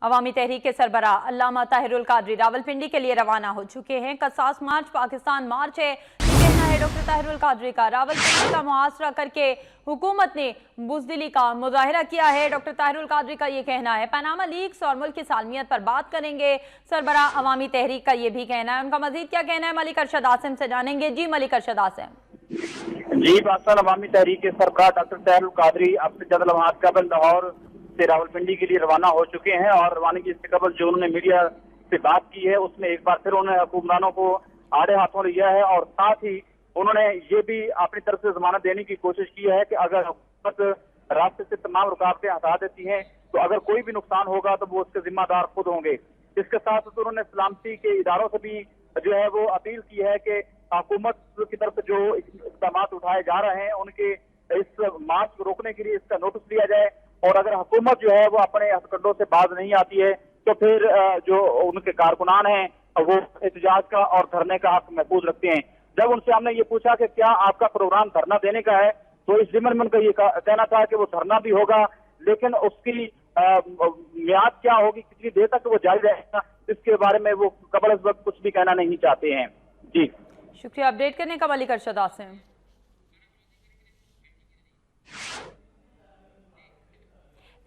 अवामी तहरीक के सरबराह अल्लामा ताहिरुल कादरी रावलपिंडी के लिए रवाना हो चुके हैं। कसास मार्च पाकिस्तान मार्च है, ये कहना है डॉक्टर ताहिरुल कादरी का। रावलपिंडी का मुहासरा करके हुकूमत ने बुज़दिली का मुजाहिरा किया है, डॉक्टर ताहिरुल कादरी का ये कहना है। पनामा लीक्स और मुल्क की सालमियत पर बात करेंगे। सरबराह अवामी तहरीक का ये भी कहना है। उनका मजीद क्या कहना है मलिक अरशद आसिम से जानेंगे। जी मलिक अरशद आसिम। जी पाकिस्तान अवामी तहरीक के सरबराह डॉक्टर ताहिरुल कादरी अपने चंद लम्हात कबल लाहौर से रावलपिंडी के लिए रवाना हो चुके हैं और रवानगी से कबल जो उन्होंने मीडिया से बात की है उसमें एक बार फिर उन्होंने हुक्मरानों को आड़े हाथों लिया है और साथ ही उन्होंने ये भी अपनी तरफ से जमानत देने की कोशिश की है कि अगर हुकूमत रास्ते से तमाम रुकावटें हटा देती हैं तो अगर कोई भी नुकसान होगा तो वो उसके जिम्मेदार खुद होंगे। इसके साथ तो उन्होंने सलामती के इदारों से भी जो है वो अपील की है कि हुकूमत की तरफ से जो इक़दाम उठाए जा रहे हैं उनके इस मार्च को रोकने के लिए इसका नोटिस लिया जाए और अगर हुकूमत जो है वो अपने हथकंडों से बाज नहीं आती है तो फिर जो उनके कारकुनान हैं वो एहतजाज का और धरने का हक महफूज रखते हैं। जब उनसे हमने ये पूछा कि क्या आपका प्रोग्राम धरना देने का है तो इस जिम्मे में उनका ये कहना था कि वो धरना भी होगा लेकिन उसकी मियाद क्या होगी, कितनी देर तक वो जारी रहेगा, इसके बारे में वो कबल इस वक्त कुछ भी कहना नहीं चाहते हैं। जी शुक्रिया अपडेट करने का मलिक अरशद आसिम।